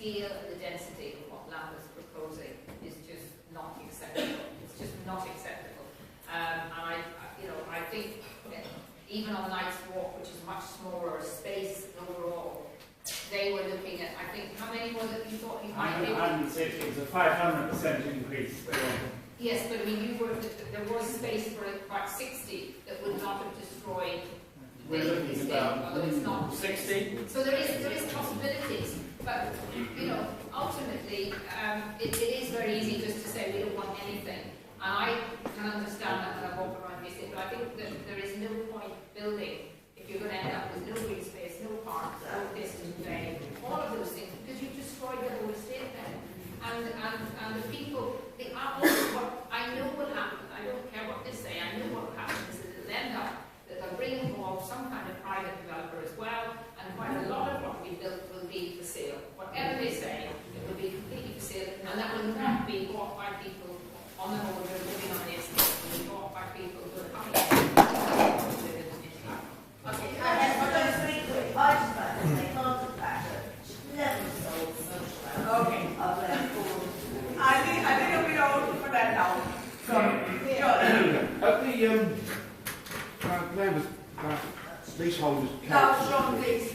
scale and the density of what Lambeth is proposing is just not acceptable. It's just not acceptable. And I think even on Knight's Walk, which is much smaller space overall, they were looking at, I think, how many was it you thought you might be? 160, it was a 500% increase. Yes, but I mean, there was space for about 60 that would not have destroyed We're looking estate, about although it's not 60. So there is possibilities, but ultimately, it is very easy just to say we don't want anything. And I can understand that when I walk around the estate, but I think that there is no point building if you're going to end up with no green space, no park, no distant bay, all of those things, because you've destroyed the whole estate then. And the people, what I know will happen, I don't care what they say, I know what will happen is that it'll end up that they'll bring involved some kind of private developer as well, and quite a lot of what we built will be for sale. Whatever they say, it will be completely for sale, and that will not be bought by people on the whole who are living on the estate. It will be bought by people who are coming in. Okay, I have one other thing to advise about this. They can't do that. Never sold social. Okay. I think we don't for that now. So, At the Lambeth Leaseholders John, Council. please.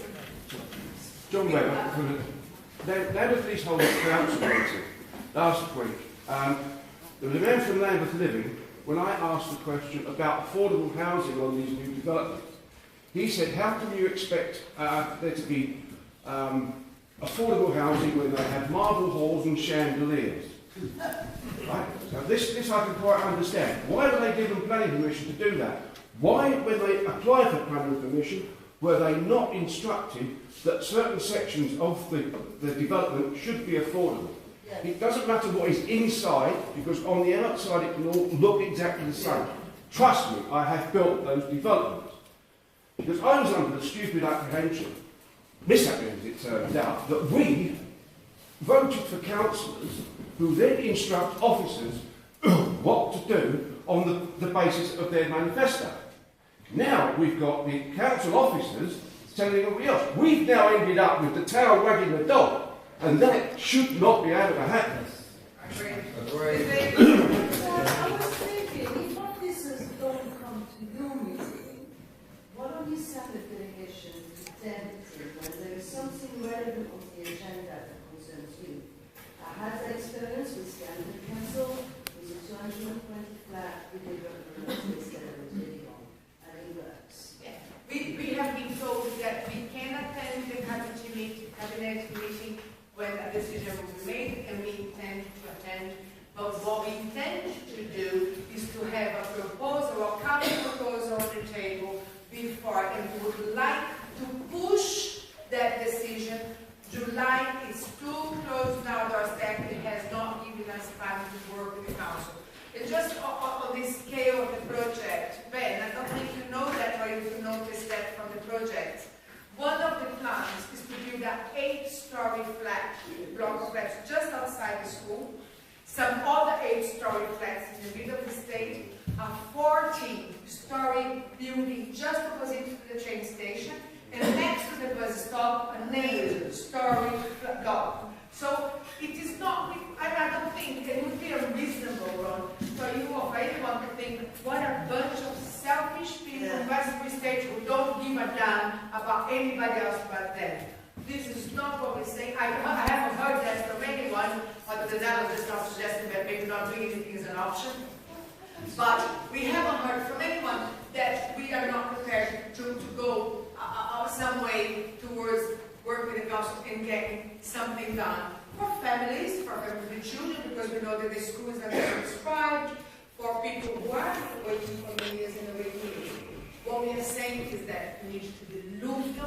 John Webber from the Lambeth Leaseholders Council meeting last week. There was a man from Lambeth Living when I asked the question about affordable housing on these new developments. He said, how can you expect there to be affordable housing when they have marble halls and chandeliers? Right? So this I can quite understand. Why were they given planning permission to do that? Why, when they applied for planning permission, were they not instructed that certain sections of the development should be affordable? Yes. It doesn't matter what is inside, because on the outside it can all look exactly the same. Trust me, I have built those developments. Because I was under the stupid misapprehension, it turns out, that we voted for councillors who then instruct officers what to do on the basis of their manifesto. Now we've got the council officers telling everybody else. We've now ended up with the tail wagging the dog, and that should not be out of a hat. Agree. So I was thinking, if officers don't come to your meeting, why don't you send a delegation to Templeton when there is something relevant on the agenda that concerns you? I had that experience with Scandal Council, with a 220 flat with the government instead of a bidding on, and it works. Yeah. We have been told that we can attend the cabinet meeting when a decision will be made, and we intend to attend. But what we intend to do is to have a proposal, a counter proposal on the table before, and we would like to push that decision. July is too close now, doorstep. It has not given us time to work with the council. And just on the scale of the project, Ben, I don't think you know that, or you noticed that from the project. One of the plans is to build an 8-story block of flats just outside the school. Some other 8-story flats in the middle of the state. A 14-story building just opposite to the train station. And next to the bus stop, an 8-story block. So it is not, I don't think it would be a reasonable one for you or for anyone to think, what a bunch of selfish people in Westbury State who don't give a damn about anybody else but them. This is not what we say. I haven't heard that from anyone, but the analysis is not suggesting that maybe not doing anything is an option. But we haven't heard from anyone that we are not prepared to go some way towards working with the council and getting something done for families, for the children, because we know that the schools are prescribed, for people who are waiting for many years in the waiting list. What we are saying is that we need to be looking